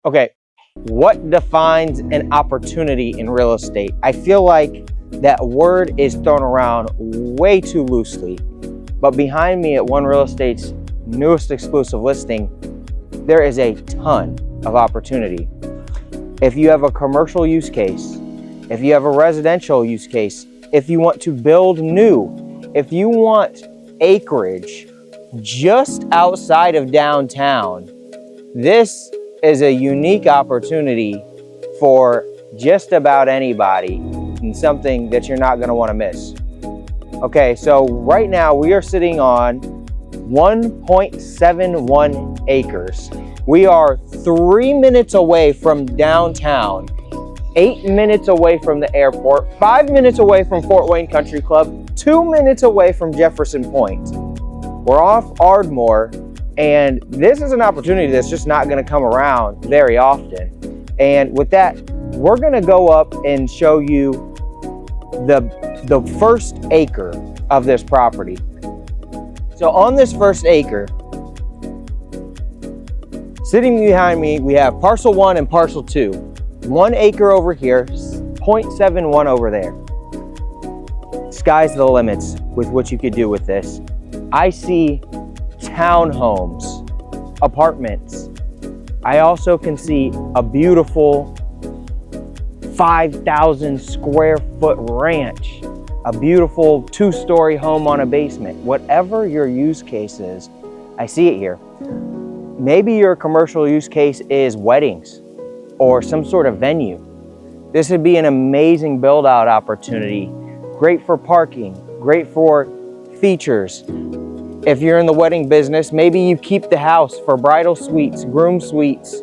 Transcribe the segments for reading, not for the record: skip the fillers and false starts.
Okay, what defines an opportunity in real estate? I feel like that word is thrown around way too loosely, but behind me at One Real Estate's newest exclusive listing, there is a ton of opportunity. If you have a commercial use case, if you have a residential use case, if you want to build new, if you want acreage just outside of downtown, this is a unique opportunity for just about anybody and something that you're not going to want to miss. Okay, so right now we are sitting on 1.71 acres. We are 3 minutes away from downtown, 8 minutes away from the airport, 5 minutes away from Fort Wayne Country Club, 2 minutes away from Jefferson Pointe. We're off Ardmore, and this is an opportunity that's just not going to come around very often. And with that, we're going to go up and show you the first acre of this property. So on this first acre, sitting behind me, we have parcel 1 and parcel 2. 1 acre over here, 0.71 over there. Sky's the limits with what you could do with this. I see townhomes, apartments. I also can see a beautiful 5,000 square foot ranch, a beautiful 2-story home on a basement. Whatever your use case is, I see it here. Maybe your commercial use case is weddings or some sort of venue. This would be an amazing build out opportunity. Great for parking, great for features. If you're in the wedding business, maybe you keep the house for bridal suites, groom suites,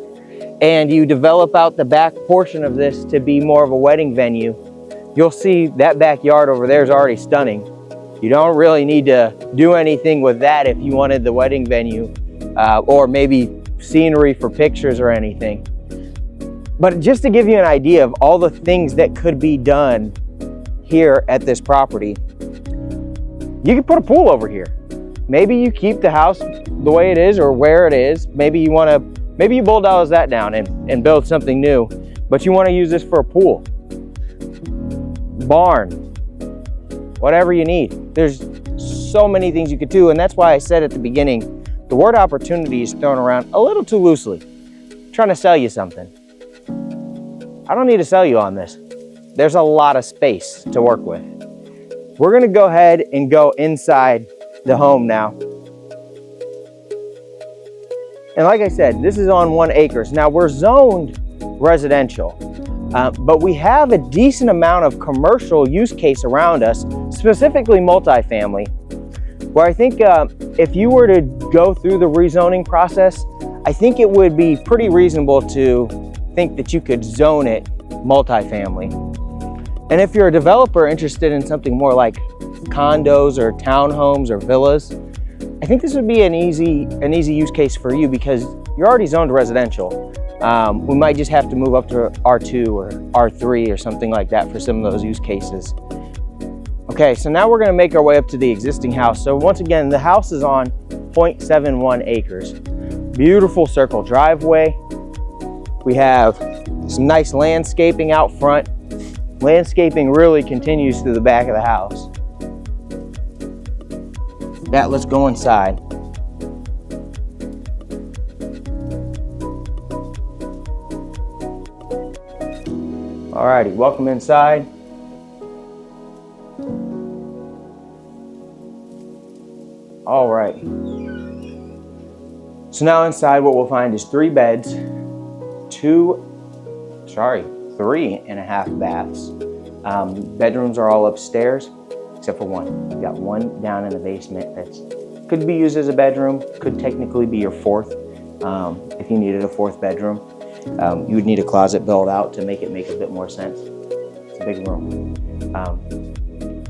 and you develop out the back portion of this to be more of a wedding venue. You'll see that backyard over there is already stunning. You don't really need to do anything with that if you wanted the wedding venue or maybe scenery for pictures or anything. But just to give you an idea of all the things that could be done here at this property, you could put a pool over here. Maybe you keep the house the way it is or where it is. Maybe you bulldoze that down and build something new, but you want to use this for a pool, barn, whatever you need. There's so many things you could do, and that's why I said at the beginning, the word opportunity is thrown around a little too loosely. I'm trying to sell you something. I don't need to sell you on this. There's a lot of space to work with. We're going to go ahead and go inside the home now. And like I said, this is on 1 acre. Now we're zoned residential, but we have a decent amount of commercial use case around us, specifically multifamily, where I think if you were to go through the rezoning process, I think it would be pretty reasonable to think that you could zone it multifamily. And if you're a developer interested in something more like condos or townhomes or villas, I think this would be an easy use case for you because you're already zoned residential. We might just have to move up to R2 or R3 or something like that for some of those use cases. Okay, so now we're going to make our way up to the existing house. So once again, the house is on 0.71 acres. Beautiful circle driveway. We have some nice landscaping out front. Landscaping really continues through the back of the house. Let's go inside. Alrighty, welcome inside. Alright. So now inside what we'll find is 3 beds, 3.5 baths. Bedrooms are all upstairs, except for one. We've got one down in the basement that could be used as a bedroom, could technically be your 4th. If you needed a 4th bedroom, you would need a closet built out to make it make a bit more sense. It's a big room.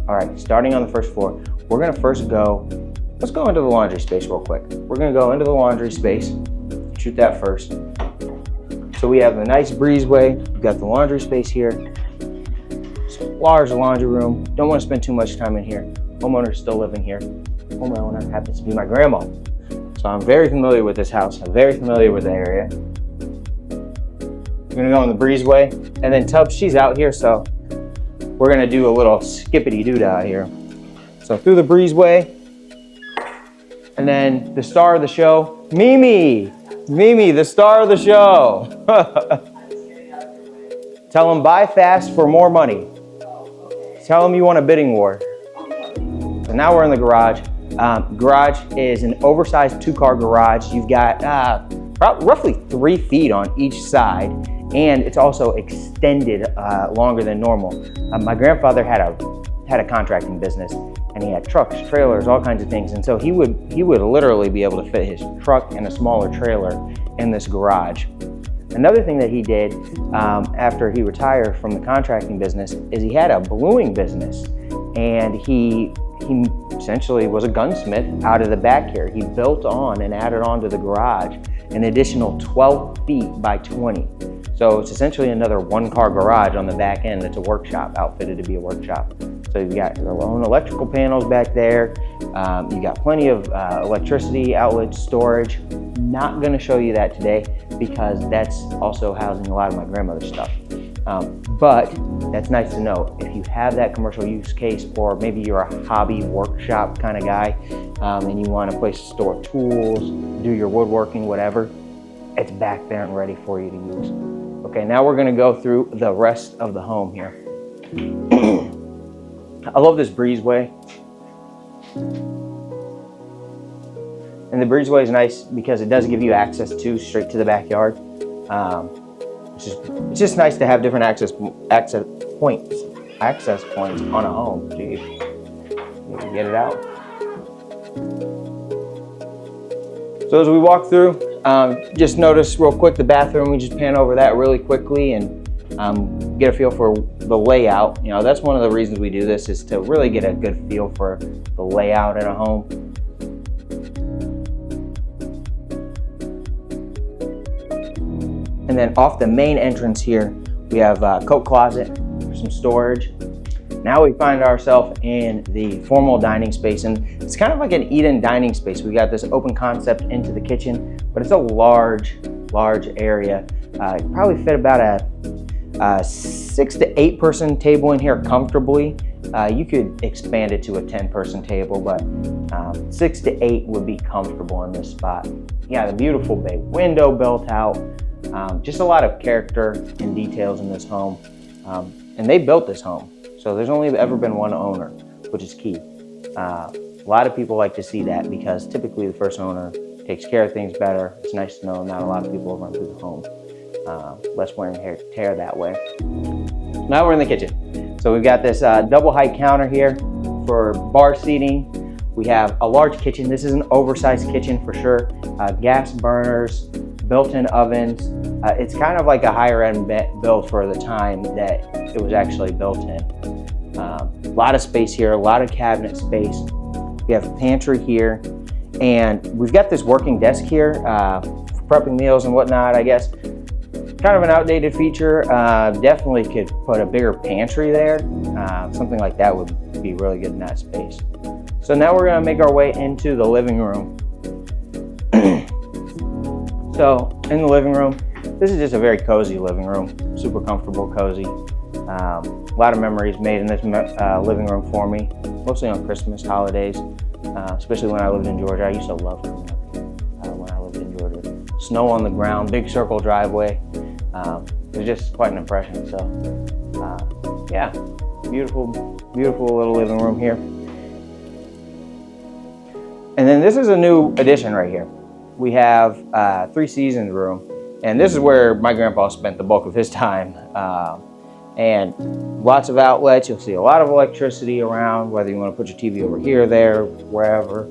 All right, starting on the first floor, we're gonna first let's go into the laundry space real quick. We're gonna go into the laundry space, shoot that first. So we have a nice breezeway. We've got the laundry space here. Large laundry room. Don't want to spend too much time in here. Homeowner's still living here. Homeowner happens to be my grandma. So I'm very familiar with this house. I'm very familiar with the area. We're gonna go in the breezeway, and then Tubbs, she's out here, so we're gonna do a little skippity-doo-dah here. So through the breezeway, and then the star of the show, Mimi, the star of the show. Tell them buy fast for more money. Tell them you want a bidding war. So now we're in the garage. Garage is an oversized 2-car garage. You've got roughly 3 feet on each side, and it's also extended longer than normal. My grandfather had a contracting business, and he had trucks, trailers, all kinds of things, and so he would literally be able to fit his truck and a smaller trailer in this garage. Another thing that he did after he retired from the contracting business is he had a bluing business, and he essentially was a gunsmith out of the back here. He built on and added on to the garage an additional 12 feet by 20. So it's essentially another 1-car garage on the back end that's a workshop, outfitted to be a workshop. So you've got your own electrical panels back there. You got plenty of electricity, outlet storage. Not gonna show you that today because that's also housing a lot of my grandmother's stuff. But that's nice to know. If you have that commercial use case, or maybe you're a hobby workshop kind of guy, and you want a place to store tools, do your woodworking, whatever, it's back there and ready for you to use. Okay, now we're gonna go through the rest of the home here. I love this breezeway. And the breezeway is nice because it does give you access straight to the backyard. It's just nice to have different access points on a home. Gee, you can get it out. So as we walk through, just notice real quick the bathroom. We just pan over that really quickly and get a feel for the layout. You know, that's one of the reasons we do this, is to really get a good feel for the layout in a home. And then off the main entrance here, we have a coat closet for some storage. Now we find ourselves in the formal dining space, and it's kind of like an Eden dining space. We got this open concept into the kitchen, but it's a large area. Probably fit about a 6 to 8 person table in here comfortably. You could expand it to a 10-person table, but 6 to 8 would be comfortable in this spot. Yeah, the beautiful bay window built out. Just a lot of character and details in this home. And they built this home, so there's only ever been one owner, which is key. A lot of people like to see that because typically the first owner takes care of things better. It's nice to know not a lot of people run through the home. Less wear and tear that way. Now we're in the kitchen. So we've got this double height counter here for bar seating. We have a large kitchen. This is an oversized kitchen for sure. Gas burners, built-in ovens. It's kind of like a higher end build for the time that it was actually built in. A lot of space here, a lot of cabinet space. We have a pantry here, and we've got this working desk here for prepping meals and whatnot, I guess. Kind of an outdated feature. Definitely could put a bigger pantry there. Something like that would be really good in that space. So now we're gonna make our way into the living room. So in the living room, this is just a very cozy living room, super comfortable, cozy. A lot of memories made in this living room for me, mostly on Christmas, holidays, especially when I lived in Georgia. I used to love coming up here when I lived in Georgia. Snow on the ground, big circle driveway. It was just quite an impression. So yeah, beautiful little living room here. And then this is a new addition right here. We have 3 seasons room, and this is where my grandpa spent the bulk of his time. And lots of outlets. You'll see a lot of electricity around, whether you want to put your TV over here, there, wherever.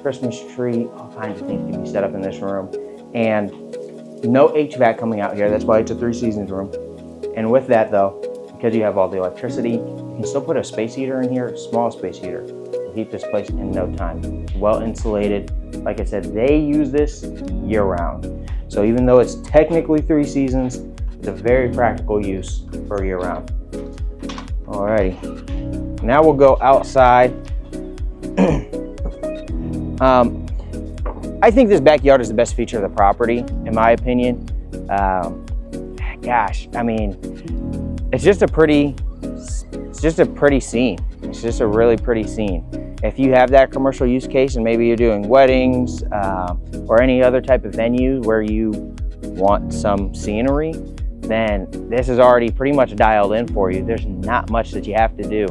Christmas tree, all kinds of things can be set up in this room. And no HVAC coming out here. That's why it's a 3 seasons room. And with that though, because you have all the electricity, you can still put a space heater in here, small space heater. Heat this place in no time. Well insulated. Like I said, they use this year round. So even though it's technically 3 seasons, it's a very practical use for year round. Alrighty, now we'll go outside. I think this backyard is the best feature of the property, in my opinion. gosh, I mean, it's just a pretty scene. It's just a really pretty scene. If you have that commercial use case and maybe you're doing weddings or any other type of venue where you want some scenery, then this is already pretty much dialed in for you. There's not much that you have to do.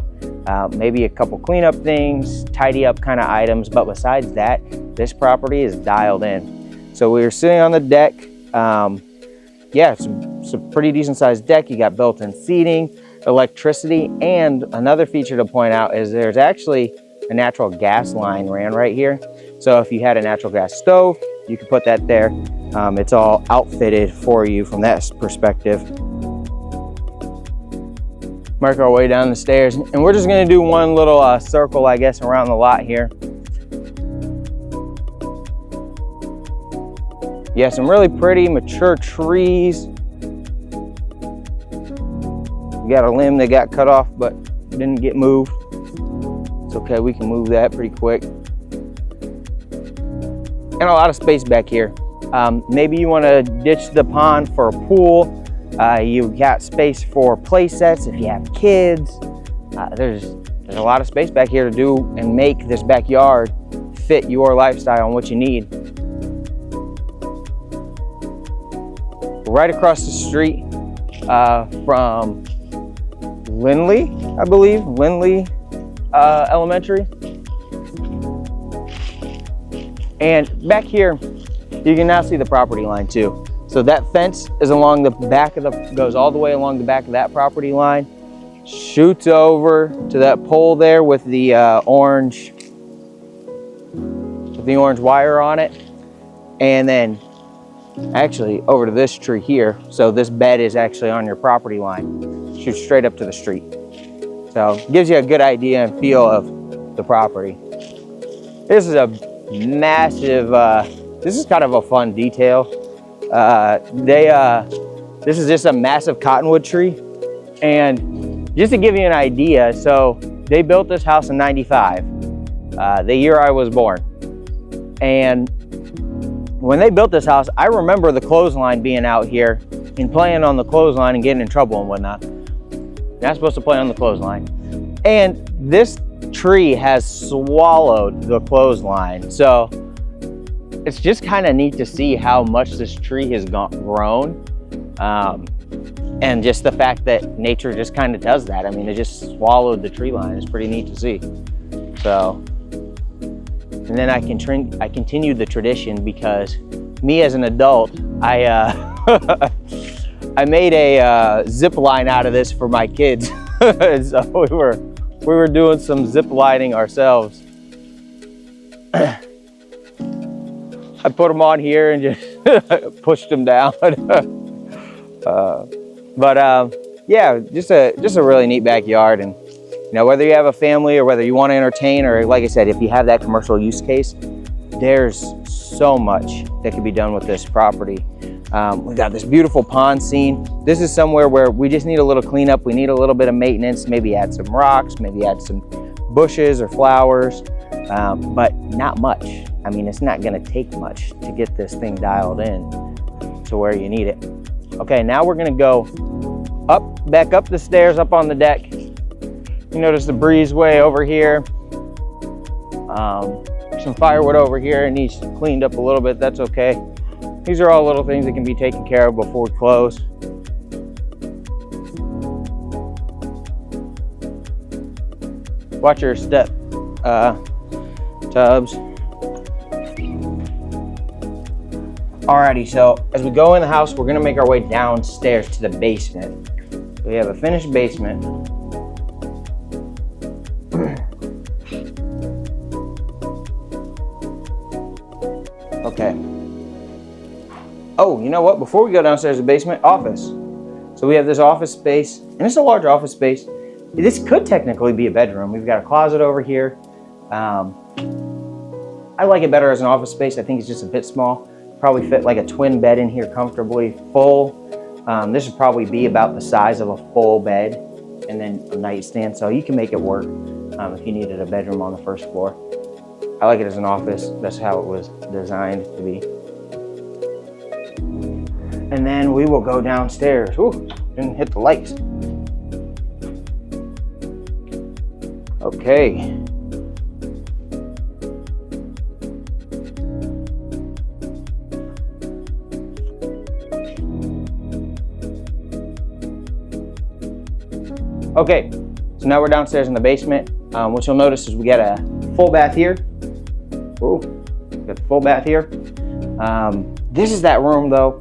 Maybe a couple cleanup things, tidy up kind of items, but besides that, this property is dialed in. So we were sitting on the deck. Yeah, it's a pretty decent sized deck. You got built-in seating, electricity, and another feature to point out is there's actually a natural gas line ran right here. So if you had a natural gas stove, you could put that there. It's all outfitted for you from that perspective. Mark our way down the stairs, and we're just gonna do one little circle, I guess, around the lot here. Yeah, some really pretty mature trees. We got a limb that got cut off but didn't get moved. It's okay, we can move that pretty quick. And a lot of space back here. Maybe you want to ditch the pond for a pool. You've got space for play sets if you have kids. There's a lot of space back here to do and make this backyard fit your lifestyle and what you need. Right across the street from Lindley, I believe, Lindley Elementary. And back here, you can now see the property line too. So that fence is along the back of goes all the way along the back of that property line, shoots over to that pole there with the orange wire on it, and then actually over to this tree here. So this bed is actually on your property line, shoots straight up to the street. So it gives you a good idea and feel of the property. This is a massive, this is kind of a fun detail. This is just a massive cottonwood tree. And just to give you an idea, so they built this house in '95, the year I was born. And when they built this house, I remember the clothesline being out here and playing on the clothesline and getting in trouble and whatnot. You're not supposed to play on the clothesline. And this tree has swallowed the clothesline. So it's just kind of neat to see how much this tree has grown. And just the fact that nature just kind of does that. I mean, it just swallowed the tree line. It's pretty neat to see. So, and then I continued the tradition because me as an adult, I made a zip line out of this for my kids. So we were doing some zip lining ourselves. I put them on here and just pushed them down. Yeah, just a really neat backyard. And you know, whether you have a family or whether you want to entertain, or like I said, if you have that commercial use case, there's so much that can be done with this property. We've got this beautiful pond scene. This is somewhere where we just need a little cleanup. We need a little bit of maintenance, maybe add some rocks, maybe add some bushes or flowers, but not much. I mean, it's not gonna take much to get this thing dialed in to where you need it. Okay, now we're gonna go back up the stairs, up on the deck. You notice the breezeway over here. Some firewood over here. It needs cleaned up a little bit, that's okay. These are all little things that can be taken care of before we close. Watch your step tubs. Alrighty, so as we go in the house, we're gonna make our way downstairs to the basement. We have a finished basement. Okay. Oh, you know what? Before we go downstairs to the basement, office. So we have this office space, and it's a large office space. This could technically be a bedroom. We've got a closet over here. I like it better as an office space. I think it's just a bit small. Probably fit like a twin bed in here comfortably, full. This would probably be about the size of a full bed and then a nightstand. So you can make it work if you needed a bedroom on the first floor. I like it as an office. That's how it was designed to be. And then we will go downstairs. Ooh, didn't hit the lights. Okay. Okay, so now we're downstairs in the basement. What you'll notice is we got a full bath here. Ooh, got the full bath here. This is that room though,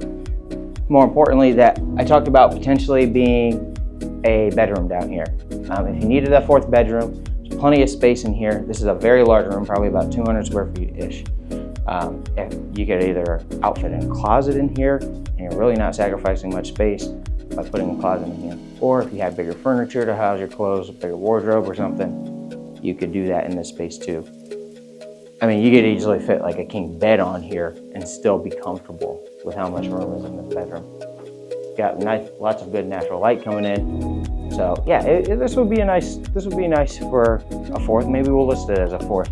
more importantly, that I talked about potentially being a bedroom down here. If you needed a fourth bedroom, there's plenty of space in here. This is a very large room, probably about 200 square feet-ish. If you could either outfit a closet in here, and you're really not sacrificing much space by putting a closet in here. Or if you had bigger furniture to house your clothes, a bigger wardrobe or something, you could do that in this space too. I mean, you could easily fit like a king bed on here and still be comfortable with how much room is in this bedroom. Got lots of good natural light coming in. So yeah, this would be nice for a fourth. Maybe we'll list it as a fourth.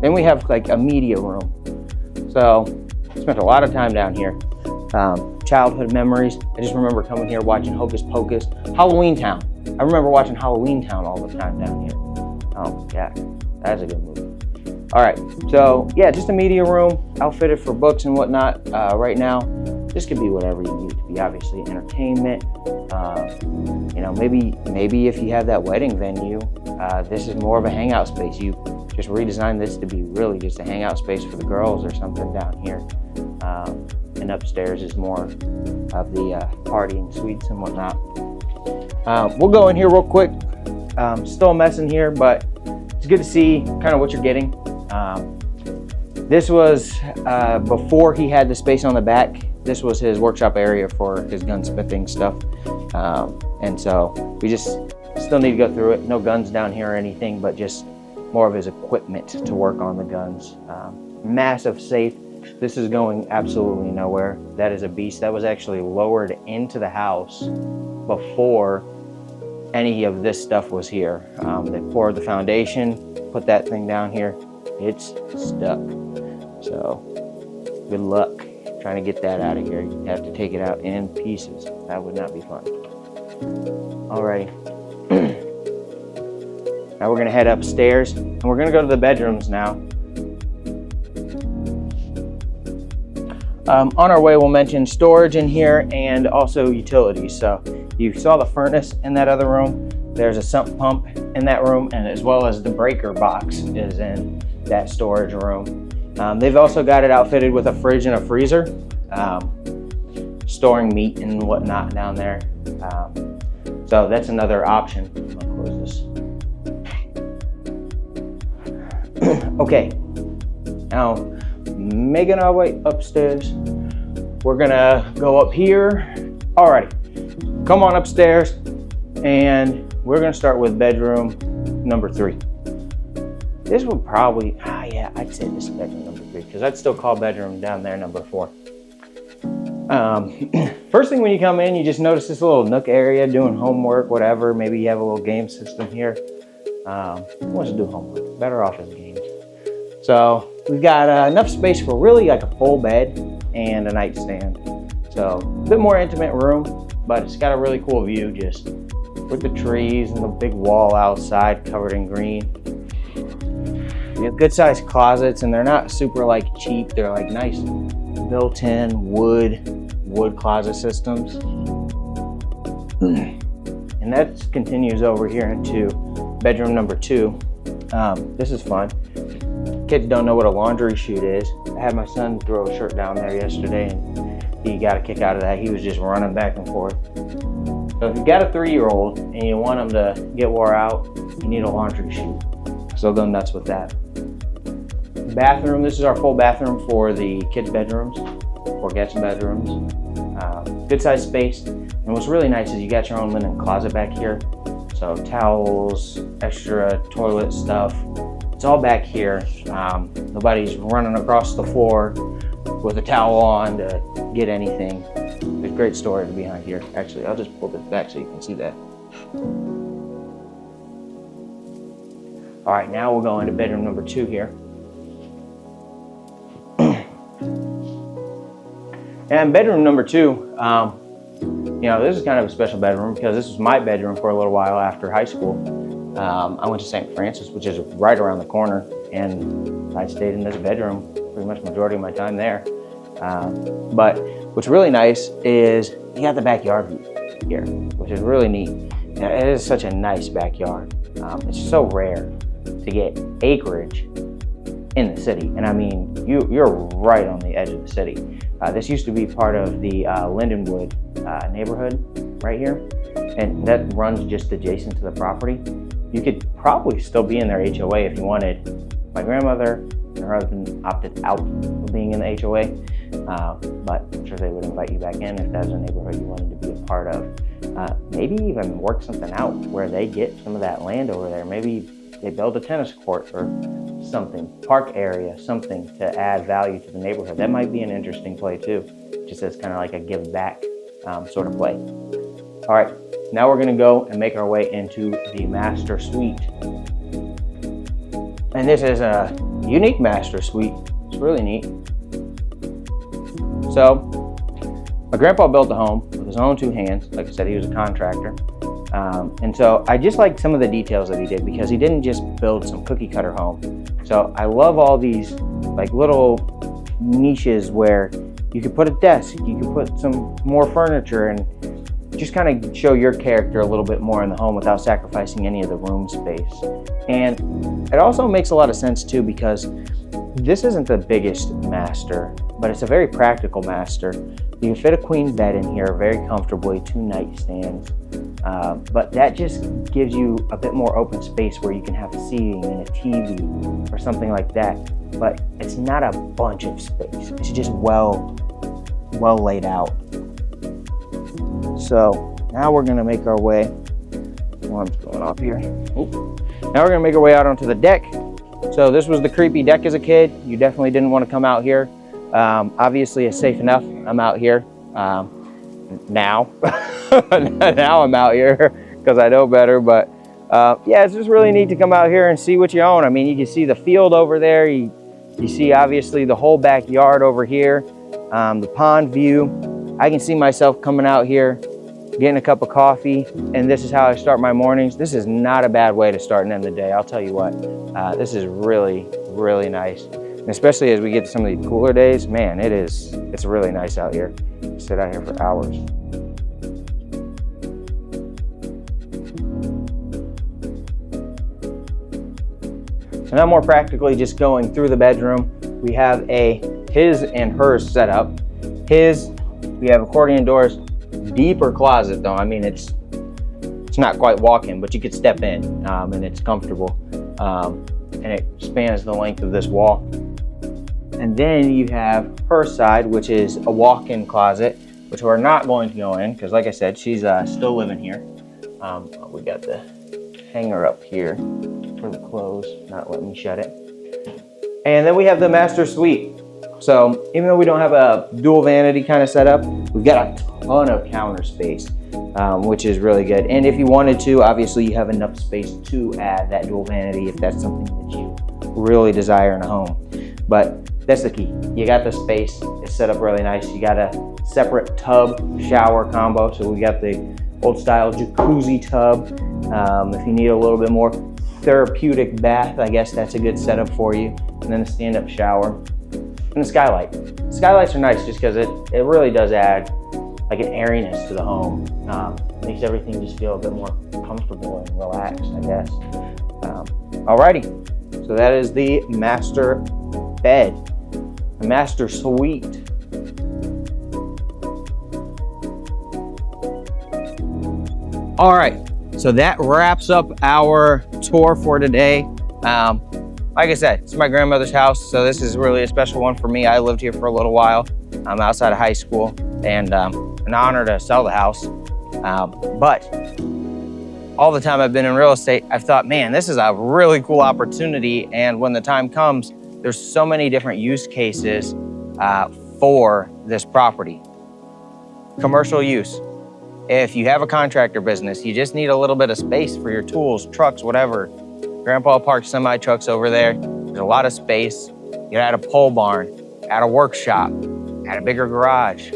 Then we have like a media room. So spent a lot of time down here. Childhood memories. I just remember coming here watching Hocus Pocus. Halloween Town. I remember watching Halloween Town all the time down here. Oh yeah, that's a good movie. All right, so yeah, just a media room, outfitted for books and whatnot. Right now, this could be whatever you need it to be. Obviously, entertainment. You know, maybe if you have that wedding venue, this is more of a hangout space. You just redesigned this to be really just a hangout space for the girls or something down here. And upstairs is more of the partying suites and whatnot. We'll go in here real quick. Still a mess in here, but it's good to see kind of what you're getting. This was before he had the space on the back. This was his workshop area for his gunsmithing stuff. And so we just still need to go through it. No guns down here or anything, but just more of his equipment to work on the guns. Massive safe. This is going absolutely nowhere. That is a beast. That was actually lowered into the house before any of this stuff was here. They poured the foundation, put that thing down here. It's stuck. So good luck trying to get that out of here. You have to take it out in pieces. That would not be fun. Alrighty. Now we're gonna head upstairs and we're gonna go to the bedrooms now. On our way, we'll mention storage in here and also utilities. So you saw the furnace in that other room. There's a sump pump in that room, and as well as the breaker box is in that storage room. They've also got it outfitted with a fridge and a freezer, storing meat and whatnot down there. So that's another option. I'll close this. Okay, now making our way upstairs. We're gonna go up here. Alrighty, come on upstairs, and we're gonna start with bedroom number 3. This would probably, yeah, I'd say this is bedroom number 3, because I'd still call bedroom down there number 4. First thing when you come in, you just notice this little nook area, doing homework, whatever. Maybe you have a little game system here. Who wants to do homework? Better off as games. So we've got enough space for really like a full bed and a nightstand. So a bit more intimate room, but it's got a really cool view just with the trees and the big wall outside covered in green. You have good sized closets, and they're not super like cheap. They're like nice built-in wood closet systems. And that continues over here into bedroom number 2. This is fun. Kids don't know what a laundry chute is. I had my son throw a shirt down there yesterday, and he got a kick out of that. He was just running back and forth. So if you've got a 3-year-old and you want them to get wore out, you need a laundry chute. So they'll go nuts with that. Bathroom, this is our full bathroom for the kids' bedrooms, or guest bedrooms. Good sized space. And what's really nice is you got your own linen closet back here. So towels, extra toilet stuff, it's all back here. Nobody's running across the floor with a towel on to get anything. There's great storage behind here. Actually, I'll just pull this back so you can see that. All right, now we'll go into bedroom number 2 here. And bedroom number 2, you know, this is kind of a special bedroom because this was my bedroom for a little while after high school. I went to St. Francis, which is right around the corner, and I stayed in this bedroom pretty much the majority of my time there. But what's really nice is you got the backyard view here, which is really neat. And it is such a nice backyard. It's so rare to get acreage in the city, and I mean, you're right on the edge of the city. This used to be part of the Lindenwood neighborhood right here, and that runs just adjacent to the property. You could probably still be in their HOA if you wanted. My grandmother and her husband opted out of being in the HOA, but I'm sure they would invite you back in if that was a neighborhood you wanted to be a part of. Maybe even work something out where they get some of that land over there. Maybe they build a tennis court or something, park area, something to add value to the neighborhood. That might be an interesting play too, just as kind of like a give back sort of play. All right, now we're gonna go and make our way into the master suite. And this is a unique master suite. It's really neat. So my grandpa built the home with his own 2 hands. Like I said, he was a contractor. And so I just like some of the details that he did because he didn't just build some cookie cutter home. So I love all these like little niches where you could put a desk, you could put some more furniture, and just kind of show your character a little bit more in the home without sacrificing any of the room space. And it also makes a lot of sense too because this isn't the biggest master, but it's a very practical master. You can fit a queen bed in here very comfortably, 2 nightstands. But that just gives you a bit more open space where you can have seating and a TV or something like that. But it's not a bunch of space. It's just well laid out. So now we're gonna make our way, alarm's going off here. Oop. Now we're gonna make our way out onto the deck. So this was the creepy deck as a kid. You definitely didn't want to come out here. Obviously it's safe enough. I'm out here now. Now I'm out here because I know better, but yeah, it's just really neat to come out here and see what you own. I mean, you can see the field over there. You see obviously the whole backyard over here, the pond view. I can see myself coming out here, getting a cup of coffee, and this is how I start my mornings. This is not a bad way to start and end the day, I'll tell you what. This is really, really nice. And especially as we get to some of these cooler days, man, it's really nice out here. Sit out here for hours. So now more practically, just going through the bedroom, we have a his and hers setup. We have accordion doors, deeper closet though. I mean, it's not quite walk-in, but you could step in and it's comfortable. And it spans the length of this wall. And then you have her side, which is a walk-in closet, which we're not going to go in because like I said, she's still living here. We got the hanger up here for the clothes, not letting me shut it. And then we have the master suite. So even though we don't have a dual vanity kind of setup, we've got a ton of counter space, which is really good. And if you wanted to, obviously you have enough space to add that dual vanity if that's something that you really desire in a home. But that's the key. You got the space, it's set up really nice. You got a separate tub shower combo. So we got the old style jacuzzi tub. If you need a little bit more therapeutic bath, I guess that's a good setup for you. And then a stand-up shower. And the skylight. Skylights are nice just because it really does add like an airiness to the home. Makes everything just feel a bit more comfortable and relaxed, I guess. Alrighty, so that is the master bed, the master suite. All right, so that wraps up our tour for today. Like I said, it's my grandmother's house, so this is really a special one for me. I lived here for a little while. I'm outside of high school, and an honor to sell the house. But all the time I've been in real estate, I've thought, man, this is a really cool opportunity. And when the time comes, there's so many different use cases for this property. Commercial use. If you have a contractor business, you just need a little bit of space for your tools, trucks, whatever. Grandpa parked semi trucks over there. There's a lot of space. You add a pole barn, add a workshop. add a bigger garage,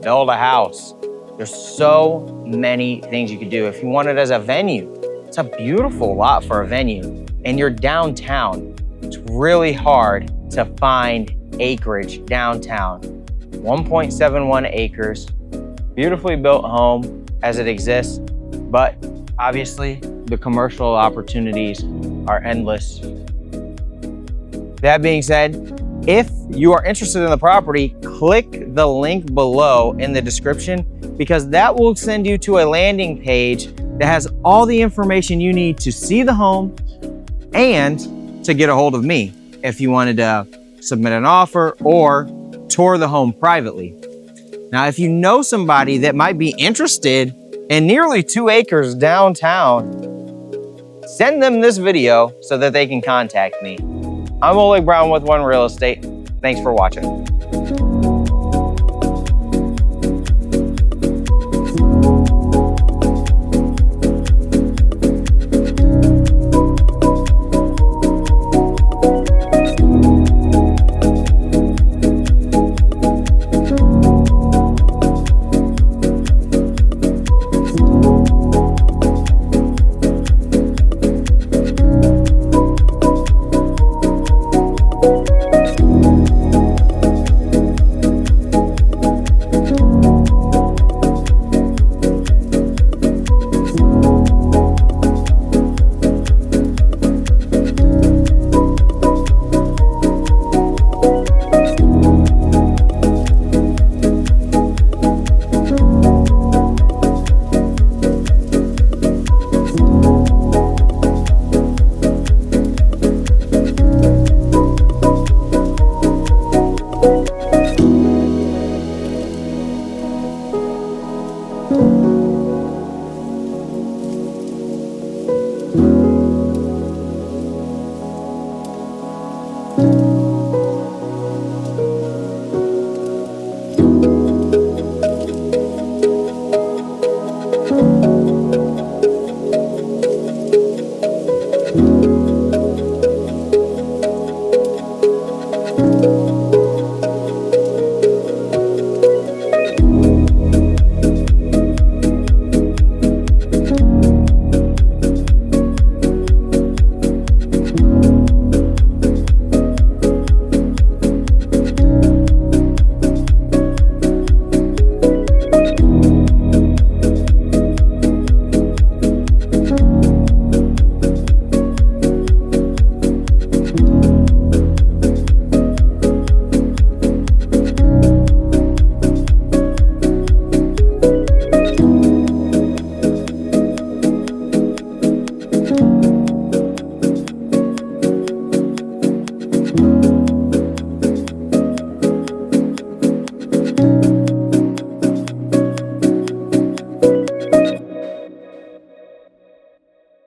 build a house. There's so many things you could do. If you want it as a venue, it's a beautiful lot for a venue. And you're downtown. It's really hard to find acreage downtown. 1.71 acres, beautifully built home as it exists, but obviously the commercial opportunities are endless. That being said, if you are interested in the property, click the link below in the description because that will send you to a landing page that has all the information you need to see the home and to get a hold of me if you wanted to submit an offer or tour the home privately. Now, if you know somebody that might be interested in nearly 2 acres downtown, send them this video so that they can contact me. I'm Oleg Brown with One Real Estate. Thanks for watching.